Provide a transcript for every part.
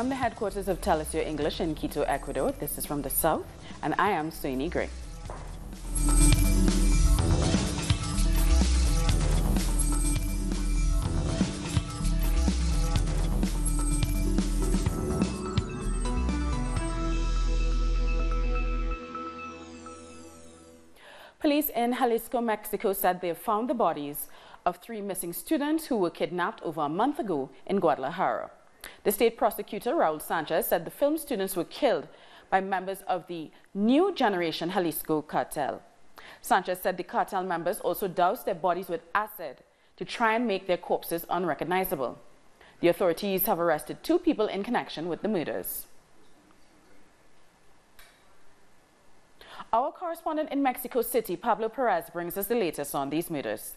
from the headquarters of Telesur English in Quito, Ecuador. This is From the South, and I am Soini Gray. Police in Jalisco, Mexico said they have found the bodies of 3 missing students who were kidnapped over a month ago in Guadalajara. The state prosecutor, Raul Sanchez, said the film students were killed by members of the New Generation Jalisco cartel. Sanchez said the cartel members also doused their bodies with acid to try and make their corpses unrecognizable. The authorities have arrested 2 people in connection with the murders. Our correspondent in Mexico City, Pablo Perez, brings us the latest on these murders.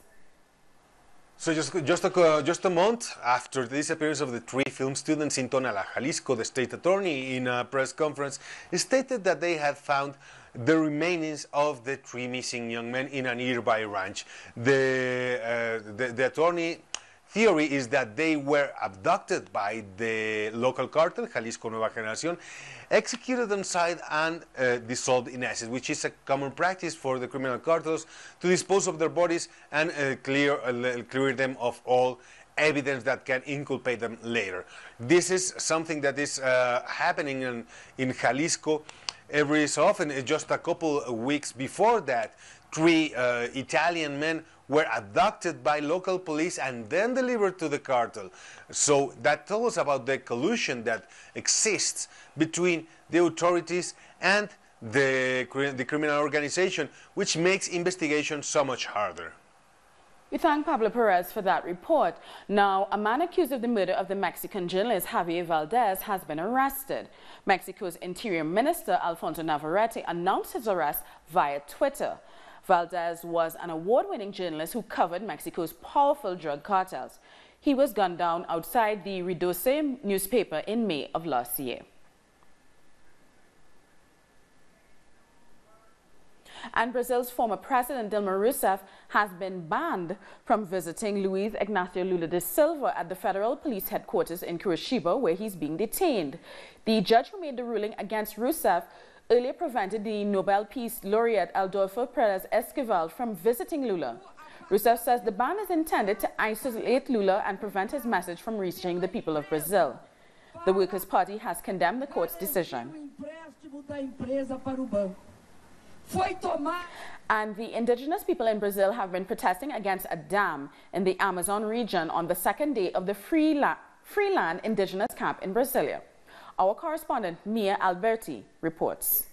So just a month after the disappearance of the 3 film students in Tonalá, Jalisco, the state attorney in a press conference stated that they had found the remains of the 3 missing young men in a nearby ranch. The attorney theory is that they were abducted by the local cartel, Jalisco Nueva Generación, executed on site and dissolved in acid, which is a common practice for the criminal cartels to dispose of their bodies and clear them of all evidence that can inculpate them later. This is something that is happening in Jalisco every so often. Just a couple of weeks before that, 3 Italian men were abducted by local police and then delivered to the cartel. So that tells us about the collusion that exists between the authorities and the criminal organization, which makes investigation so much harder. We thank Pablo Perez for that report. Now, a man accused of the murder of the Mexican journalist Javier Valdez has been arrested. Mexico's Interior Minister Alfonso Navarrete announced his arrest via Twitter. Valdez was an award-winning journalist who covered Mexico's powerful drug cartels. He was gunned down outside the Redoce newspaper in May of last year. And Brazil's former President Dilma Rousseff has been banned from visiting Luiz Ignacio Lula da Silva at the federal police headquarters in Curitiba, where he's being detained. The judge who made the ruling against Rousseff earlier prevented the Nobel Peace Laureate Adolfo Perez Esquivel from visiting Lula. Rousseff says the ban is intended to isolate Lula and prevent his message from reaching the people of Brazil. The Workers' Party has condemned the court's decision. And the indigenous people in Brazil have been protesting against a dam in the Amazon region on the 2nd day of the Freeland Indigenous Camp in Brasilia. Our correspondent, Mia Alberti, reports.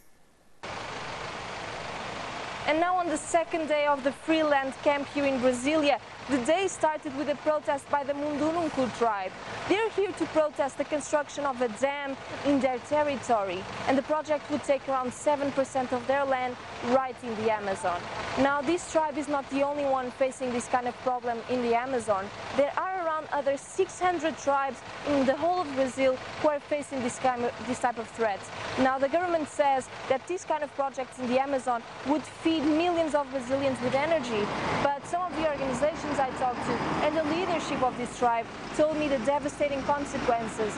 And now on the 2nd day of the Freeland camp here in Brasilia, the day started with a protest by the Mundununku tribe. They're here to protest the construction of a dam in their territory, and the project would take around 7% of their land right in the Amazon. Now, this tribe is not the only one facing this kind of problem in the Amazon. There are around other 600 tribes in the whole of Brazil who are facing this type of threats. Now, the government says that this kind of projects in the Amazon would feed millions of Brazilians with energy, but some of the organizations I talked to and the leadership of this tribe told me the devastating consequences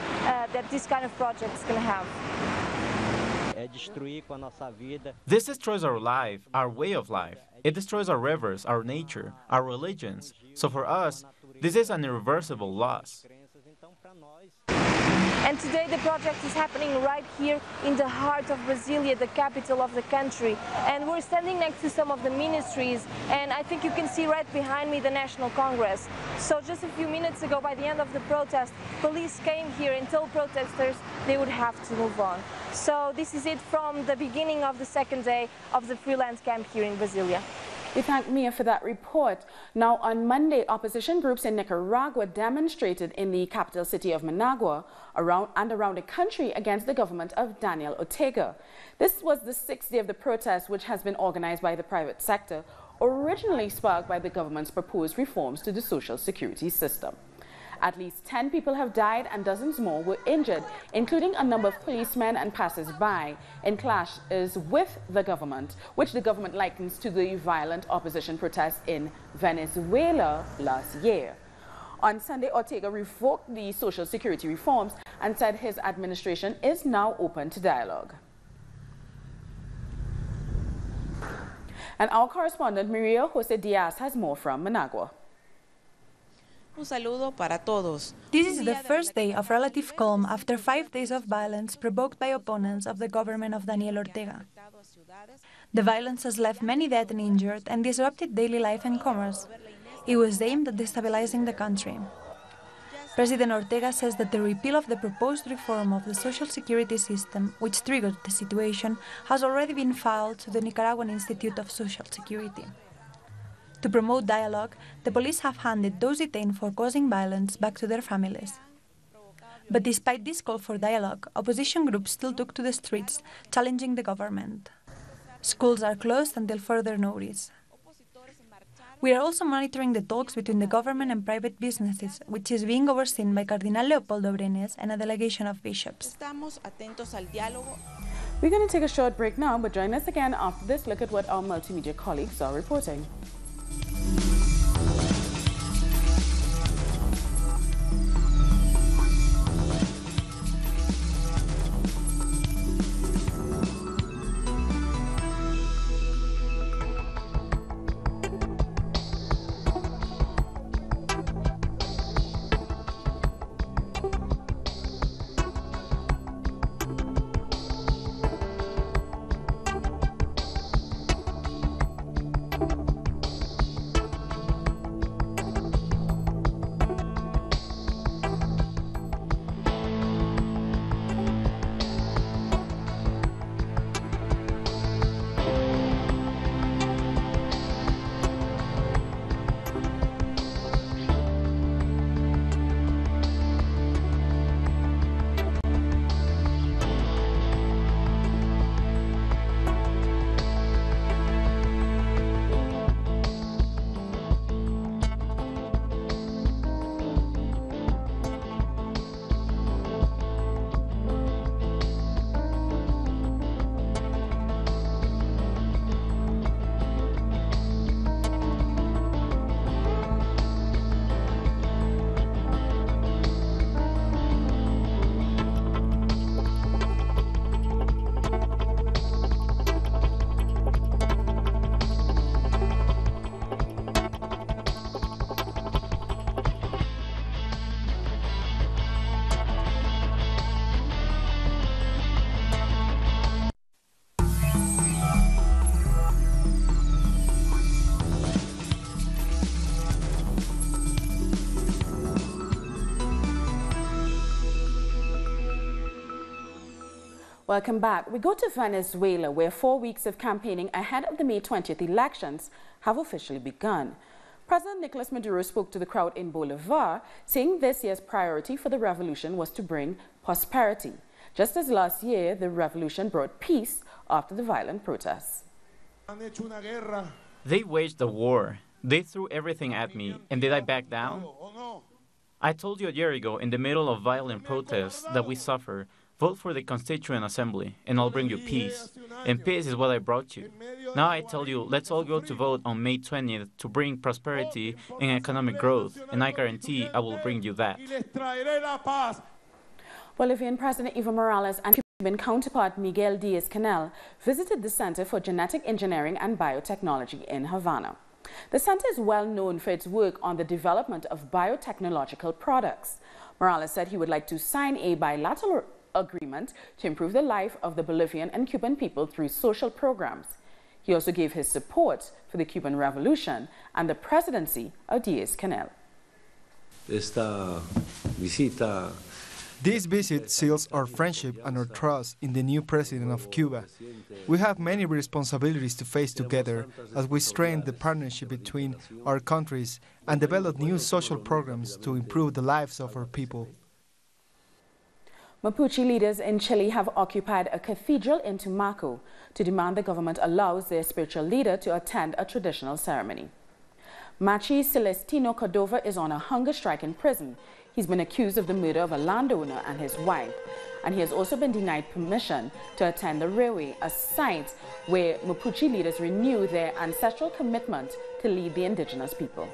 that this kind of project is going to have. This destroys our life, our way of life. It destroys our rivers, our nature, our religions. So for us, this is an irreversible loss. And today the project is happening right here in the heart of Brasilia, the capital of the country. And we're standing next to some of the ministries, and I think you can see right behind me the National Congress. So just a few minutes ago, by the end of the protest, police came here and told protesters they would have to move on. So this is it from the beginning of the 2nd day of the Freeland camp here in Brasilia. We thank Mia for that report. Now, on Monday, opposition groups in Nicaragua demonstrated in the capital city of Managua around the country against the government of Daniel Ortega. This was the 6th day of the protest, which has been organized by the private sector, originally sparked by the government's proposed reforms to the social security system. At least 10 people have died and dozens more were injured, including a number of policemen and passers-by, in clashes with the government, which the government likens to the violent opposition protests in Venezuela last year. On Sunday, Ortega revoked the social security reforms and said his administration is now open to dialogue. And our correspondent Maria Jose Diaz has more from Managua. Un saludo para todos. This is the first day of relative calm after 5 days of violence provoked by opponents of the government of Daniel Ortega. The violence has left many dead and injured and disrupted daily life and commerce. It was aimed at destabilizing the country. President Ortega says that the repeal of the proposed reform of the social security system, which triggered the situation, has already been filed to the Nicaraguan Institute of Social Security. To promote dialogue, the police have handed those detained for causing violence back to their families. But despite this call for dialogue, opposition groups still took to the streets, challenging the government. Schools are closed until further notice. We are also monitoring the talks between the government and private businesses, which is being overseen by Cardinal Leopoldo Brenes and a delegation of bishops. We're going to take a short break now, but join us again after this look at what our multimedia colleagues are reporting. Welcome back. We go to Venezuela, where 4 weeks of campaigning ahead of the May 20th elections have officially begun. President Nicolas Maduro spoke to the crowd in Bolivar, saying this year's priority for the revolution was to bring prosperity, just as last year the revolution brought peace after the violent protests. They waged a war. They threw everything at me, and did I back down? I told you a year ago, in the middle of violent protests that we suffer, vote for the Constituent Assembly, and I'll bring you peace. And peace is what I brought you. Now I tell you, let's all go to vote on May 20th to bring prosperity and economic growth, and I guarantee I will bring you that. Bolivian President Evo Morales and Cuban counterpart Miguel Diaz-Canel visited the Center for Genetic Engineering and Biotechnology in Havana. The center is well known for its work on the development of biotechnological products. Morales said he would like to sign a bilateral agreement to improve the life of the Bolivian and Cuban people through social programs. He also gave his support for the Cuban Revolution and the presidency of Diaz-Canel. This visit seals our friendship and our trust in the new president of Cuba. We have many responsibilities to face together as we strengthen the partnership between our countries and develop new social programs to improve the lives of our people. Mapuche leaders in Chile have occupied a cathedral in Tumaco to demand the government allows their spiritual leader to attend a traditional ceremony. Machi Celestino Cordova is on a hunger strike in prison. He's been accused of the murder of a landowner and his wife, and he has also been denied permission to attend the railway, a site where Mapuche leaders renew their ancestral commitment to lead the indigenous people.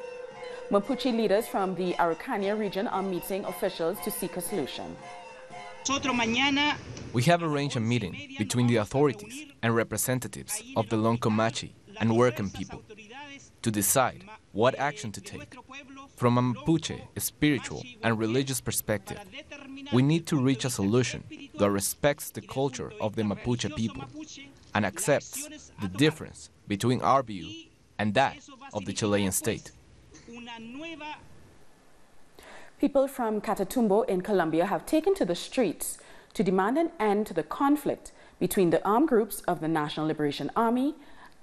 Mapuche leaders from the Araucania region are meeting officials to seek a solution. We have arranged a meeting between the authorities and representatives of the Loncomachi and working people to decide what action to take. From a Mapuche spiritual and religious perspective, we need to reach a solution that respects the culture of the Mapuche people and accepts the difference between our view and that of the Chilean state. People from Catatumbo in Colombia have taken to the streets to demand an end to the conflict between the armed groups of the National Liberation Army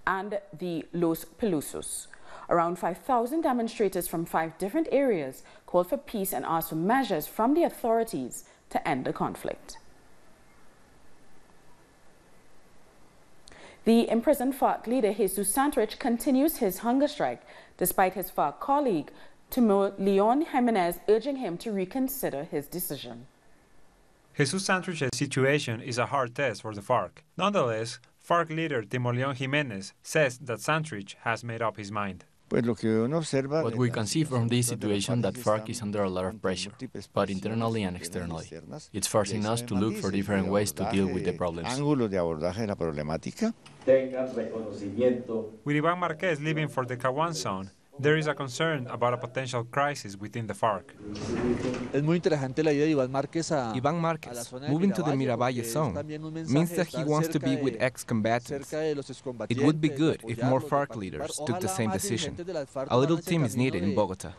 and the Los Pelusos. Around 5,000 demonstrators from 5 different areas called for peace and asked for measures from the authorities to end the conflict. The imprisoned FARC leader Jesus Santrich continues his hunger strike despite his FARC colleague Timo Leon Jimenez urging him to reconsider his decision. Jesus Santrich's situation is a hard test for the FARC. Nonetheless, FARC leader Timo Leon Jimenez says that Santrich has made up his mind. What we can see from this situation that FARC is under a lot of pressure, both internally and externally. It's forcing us to look for different ways to deal with the problems. With Iván Márquez leaving for the Caguán zone, there is a concern about a potential crisis within the FARC. Iván Márquez, moving to the Miravalle zone, means that he wants to be with ex-combatants. It would be good if more FARC leaders took the same decision. A little team is needed in Bogotá.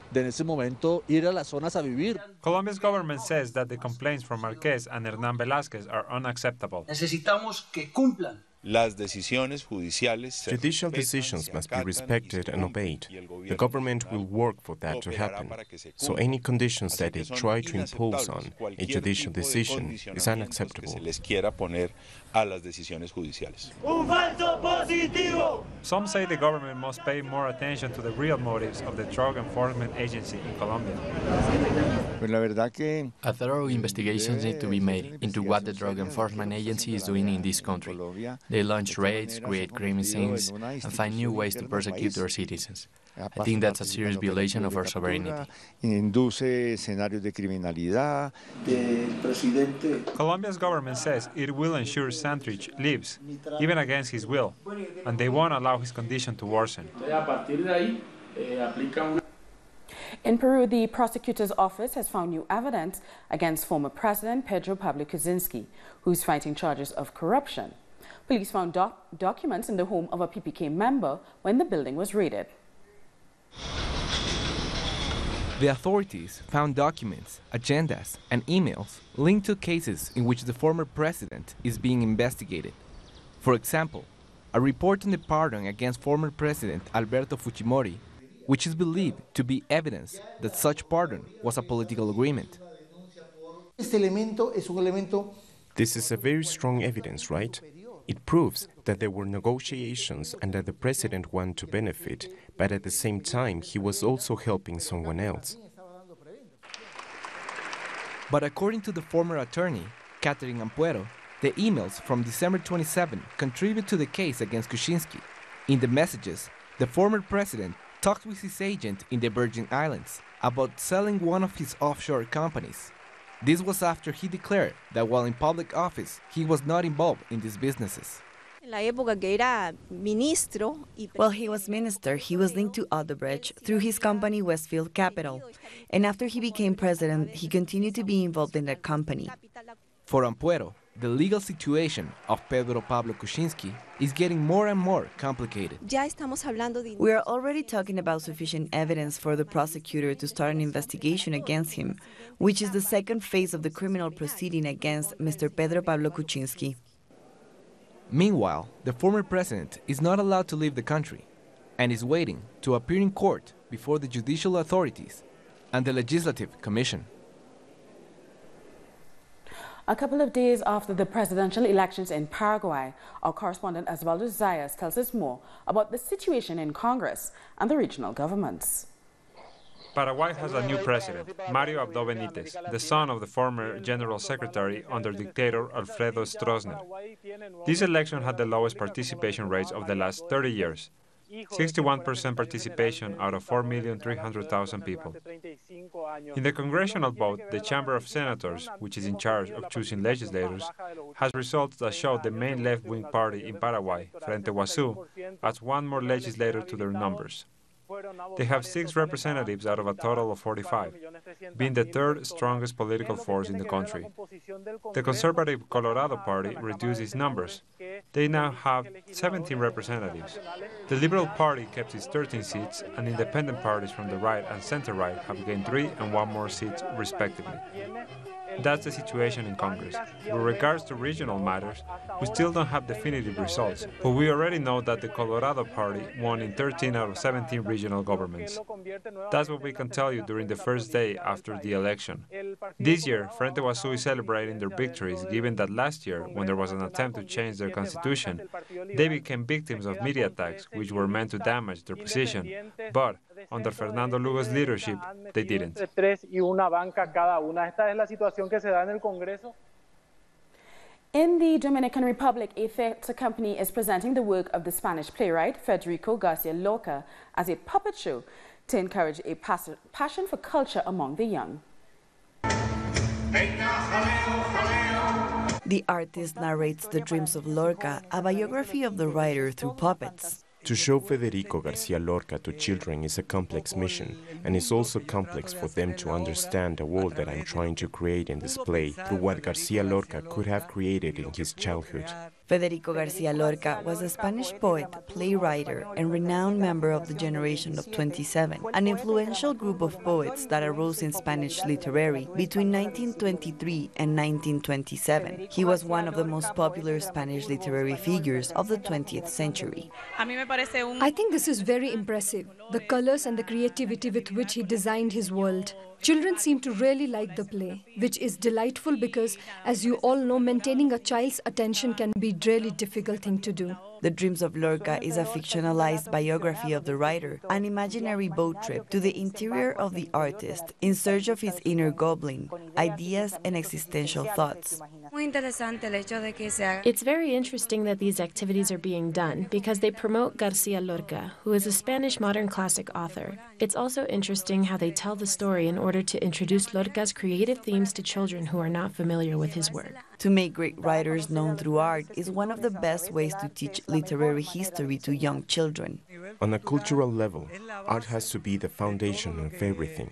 Colombia's government says that the complaints from Márquez and Hernán Velázquez are unacceptable. Judicial decisions must be respected and obeyed. The government will work for that to happen. So any conditions that they try to impose on a judicial decision is unacceptable. Some say the government must pay more attention to the real motives of the Drug Enforcement Agency in Colombia. A thorough investigation needs to be made into what the Drug Enforcement Agency is doing in this country. They launch raids, create crime scenes, and find new ways to persecute their citizens. I think that's a serious violation of our sovereignty. Colombia's government says it will ensure Santrich lives, even against his will, and they won't allow his condition to worsen. In Peru, the prosecutor's office has found new evidence against former President Pedro Pablo Kuczynski, who is fighting charges of corruption. Police found documents in the home of a PPK member when the building was raided. The authorities found documents, agendas, and emails linked to cases in which the former president is being investigated. For example, a report on the pardon against former President Alberto Fujimori, which is believed to be evidence that such pardon was a political agreement. This is a very strong evidence, right? It proves that there were negotiations and that the president wanted to benefit, but at the same time he was also helping someone else. But according to the former attorney, Catherine Ampuero, the emails from December 27 contribute to the case against Kuczynski. In the messages, the former president talked with his agent in the Virgin Islands about selling one of his offshore companies. This was after he declared that while in public office, he was not involved in these businesses. While he was minister, he was linked to Odebrecht through his company Westfield Capital. And after he became president, he continued to be involved in that company. For Ampuero, the legal situation of Pedro Pablo Kuczynski is getting more and more complicated. We are already talking about sufficient evidence for the prosecutor to start an investigation against him, which is the second phase of the criminal proceeding against Mr. Pedro Pablo Kuczynski. Meanwhile, the former president is not allowed to leave the country and is waiting to appear in court before the judicial authorities and the Legislative Commission. A couple of days after the presidential elections in Paraguay, our correspondent Osvaldo Zayas tells us more about the situation in Congress and the regional governments. Paraguay has a new president, Mario Abdo Benítez, the son of the former general secretary under dictator Alfredo Stroessner. This election had the lowest participation rates of the last 30 years. 61% participation out of 4,300,000 people. In the congressional vote, the Chamber of Senators, which is in charge of choosing legislators, has results that show the main left-wing party in Paraguay, Frente Guazú, adds one more legislator to their numbers. They have 6 representatives out of a total of 45, being the third strongest political force in the country. The conservative Colorado Party reduced its numbers. They now have 17 representatives. The Liberal Party kept its 13 seats, and independent parties from the right and center-right have gained 3 and 1 more seats, respectively. That's the situation in Congress. With regards to regional matters, we still don't have definitive results, but we already know that the Colorado Party won in 13 out of 17 regional governments. That's what we can tell you during the first day after the election. This year, Frente Guazú is celebrating their victories, given that last year, when there was an attempt to change their constitution, they became victims of media attacks, which were meant to damage their position, but under Fernando Lugo's leadership, they didn't. In the Dominican Republic, a theatre company is presenting the work of the Spanish playwright Federico Garcia Lorca as a puppet show to encourage a passion for culture among the young. The artist narrates the dreams of Lorca, a biography of the writer through puppets. To show Federico Garcia Lorca to children is a complex mission, and it's also complex for them to understand the world that I'm trying to create in this play through what Garcia Lorca could have created in his childhood. Federico Garcia Lorca was a Spanish poet, playwright, and renowned member of the generation of 27, an influential group of poets that arose in Spanish literary between 1923 and 1927. He was one of the most popular Spanish literary figures of the 20th century. I think this is very impressive, the colors and the creativity with which he designed his world. Children seem to really like the play, which is delightful because, as you all know, maintaining a child's attention can be a really difficult thing to do. The Dreams of Lorca is a fictionalized biography of the writer, an imaginary boat trip to the interior of the artist in search of his inner goblin, ideas and existential thoughts. It's very interesting that these activities are being done because they promote Garcia Lorca, who is a Spanish modern classic author. It's also interesting how they tell the story in order to introduce Lorca's creative themes to children who are not familiar with his work. To make great writers known through art is one of the best ways to teach literary history to young children. On a cultural level, art has to be the foundation of everything.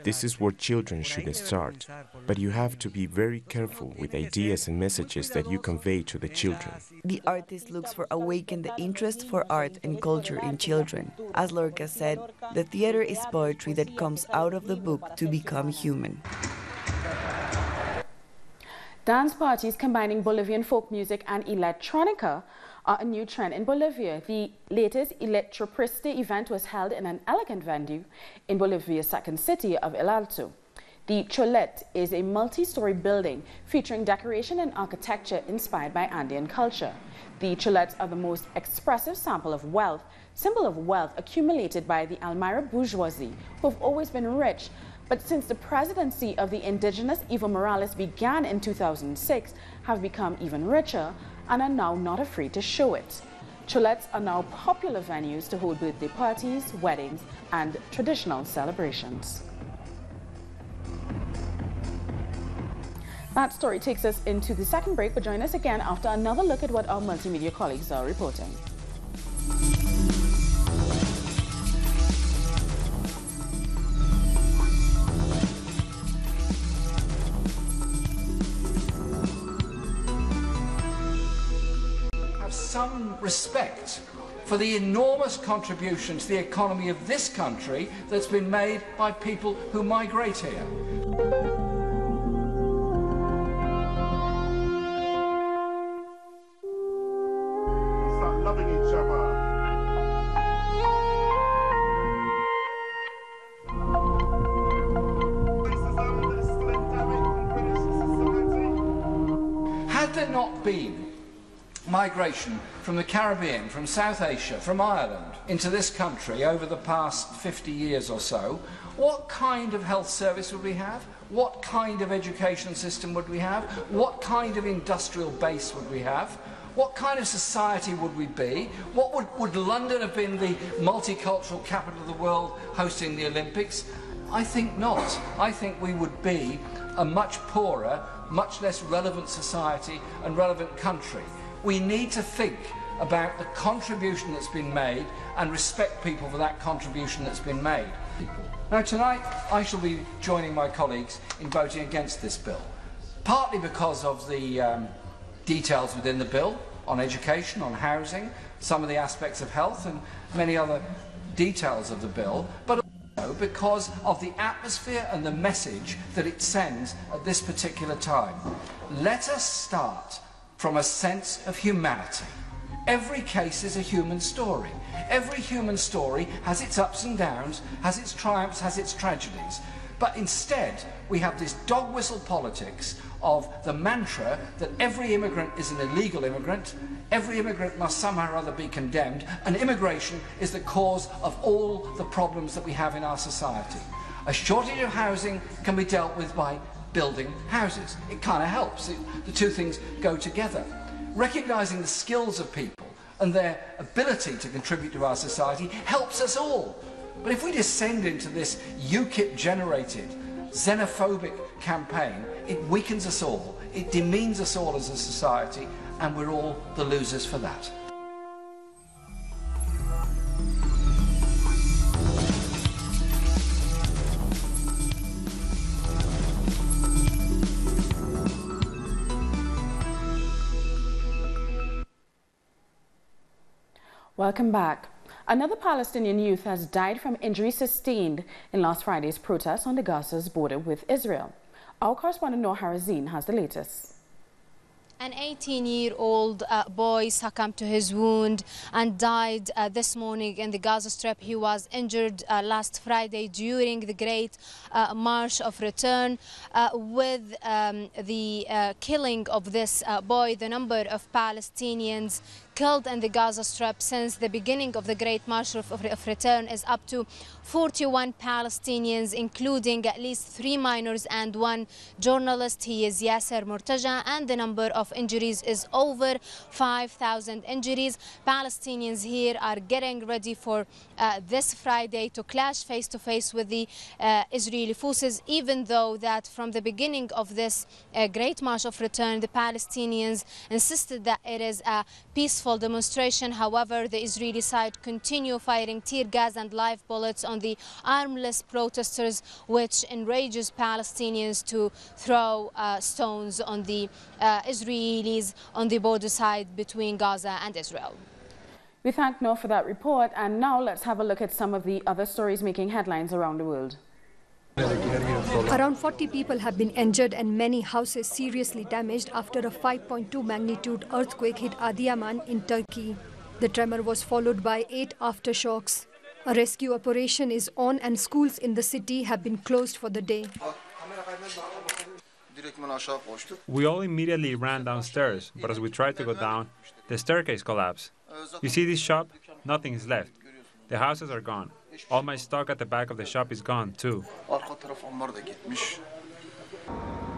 This is where children should start, but you have to be very careful with ideas and messages that you convey to the children. The artist looks for awaken the interest for art and culture in children. As Lorca said, the theater is poetry that comes out of the book to become human. Dance parties combining Bolivian folk music and electronica are a new trend in Bolivia. The latest Electropriste event was held in an elegant venue in Bolivia's second city of El Alto. The Cholet is a multi-story building featuring decoration and architecture inspired by Andean culture. The Cholets are the most expressive symbol of wealth accumulated by the Almira bourgeoisie, who have always been rich. But since the presidency of the indigenous Evo Morales began in 2006, have become even richer and are now not afraid to show it. Cholets are now popular venues to hold birthday parties, weddings, and traditional celebrations. That story takes us into the second break, but join us again after another look at what our multimedia colleagues are reporting. Some respect for the enormous contribution to the economy of this country that's been made by people who migrate here. Start loving each other. Had there not been migration from the Caribbean, from South Asia, from Ireland into this country over the past 50 years or so, what kind of health service would we have? What kind of education system would we have? What kind of industrial base would we have? What kind of society would we be? Would London have been the multicultural capital of the world hosting the Olympics? I think not. I think we would be a much poorer, much less relevant society and relevant country. We need to think about the contribution that's been made and respect people for that contribution that's been made. Now tonight I shall be joining my colleagues in voting against this bill, partly because of the details within the bill on education, on housing, some of the aspects of health and many other details of the bill, but also because of the atmosphere and the message that it sends at this particular time. Let us start from a sense of humanity. Every case is a human story. Every human story has its ups and downs, has its triumphs, has its tragedies. But instead, we have this dog whistle politics of the mantra that every immigrant is an illegal immigrant, every immigrant must somehow or other be condemned, and immigration is the cause of all the problems that we have in our society. A shortage of housing can be dealt with by building houses. It kind of helps. The two things go together. Recognising the skills of people and their ability to contribute to our society helps us all. But if we descend into this UKIP-generated, xenophobic campaign, it weakens us all, it demeans us all as a society, and we're all the losers for that. Welcome back. Another Palestinian youth has died from injuries sustained in last Friday's protest on the Gaza's border with Israel. Our correspondent Noor Harazin has the latest. An 18-year-old boy succumbed to his wound and died this morning in the Gaza Strip. He was injured last Friday during the Great March of Return. With the killing of this boy, the number of Palestinians killed in the Gaza Strip since the beginning of the Great March of Return is up to 41 Palestinians, including at least 3 minors and 1 journalist. He is Yasser Murtaja, and the number of injuries is over 5,000 injuries. Palestinians here are getting ready for this Friday to clash face to face with the Israeli forces, even though that from the beginning of this Great March of Return, the Palestinians insisted that it is a peaceful demonstration. However, the Israeli side continue firing tear gas and live bullets on the armless protesters, which enrages Palestinians to throw stones on the Israelis on the border side between Gaza and Israel. We thank Noor for that report, and now let's have a look at some of the other stories making headlines around the world. Around 40 people have been injured and many houses seriously damaged after a 5.2 magnitude earthquake hit Adıyaman in Turkey. The tremor was followed by 8 aftershocks. A rescue operation is on and schools in the city have been closed for the day. We all immediately ran downstairs, but as we tried to go down, the staircase collapsed. You see this shop? Nothing is left. The houses are gone. All my stock at the back of the shop is gone too.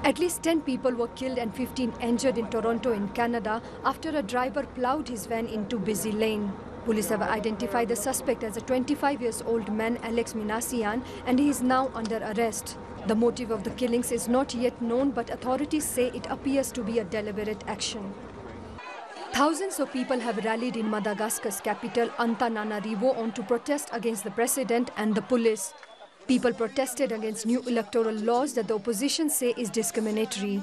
At least 10 people were killed and 15 injured in Toronto in Canada after a driver plowed his van into busy lane. Police have identified the suspect as a 25-year-old man, Alex Minassian, and he is now under arrest. The motive of the killings is not yet known, but authorities say it appears to be a deliberate action. Thousands of people have rallied in Madagascar's capital, Antananarivo, on to protest against the president and the police. People protested against new electoral laws that the opposition say is discriminatory.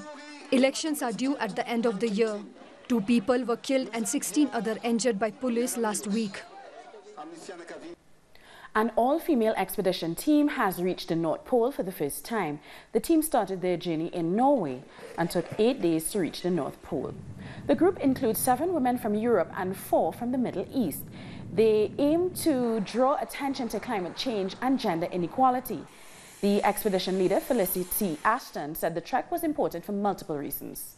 Elections are due at the end of the year. 2 people were killed and 16 others injured by police last week. An all-female expedition team has reached the North Pole for the first time. The team started their journey in Norway and took 8 days to reach the North Pole. The group includes 7 women from Europe and 4 from the Middle East. They aim to draw attention to climate change and gender inequality. The expedition leader, Felicity Ashton, said the trek was important for multiple reasons.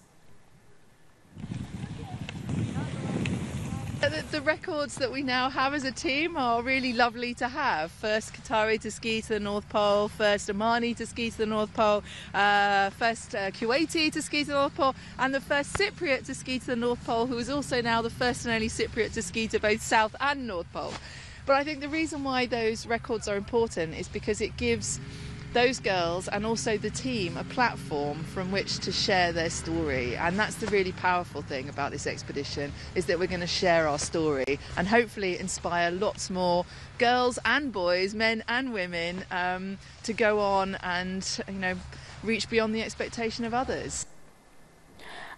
The records that we now have as a team are really lovely to have. First Qatari to ski to the North Pole, first Omani to ski to the North Pole, first Kuwaiti to ski to the North Pole, and the first Cypriot to ski to the North Pole, who is also now the first and only Cypriot to ski to both South and North Pole. But I think the reason why those records are important is because it gives those girls and also the team a platform from which to share their story, and that's the really powerful thing about this expedition, is that we're going to share our story and hopefully inspire lots more girls and boys, men and women, to go on and, you know, reach beyond the expectation of others.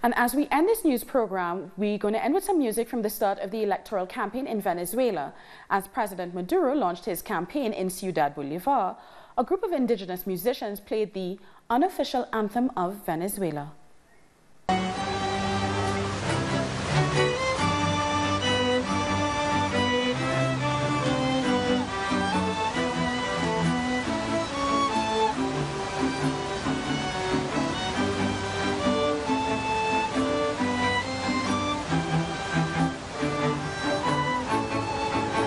And as we end this news program, we're going to end with some music from the start of the electoral campaign in Venezuela. As President Maduro launched his campaign in Ciudad Bolivar, a group of indigenous musicians played the unofficial anthem of Venezuela.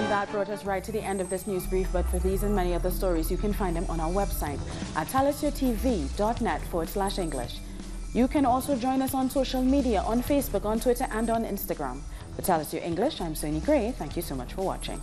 That brought us right to the end of this news brief, but for these and many other stories, you can find them on our website at talisiotv.net/English. You can also join us on social media, on Facebook, on Twitter, and on Instagram. For Talisio English, I'm Sonia Gray. Thank you so much for watching.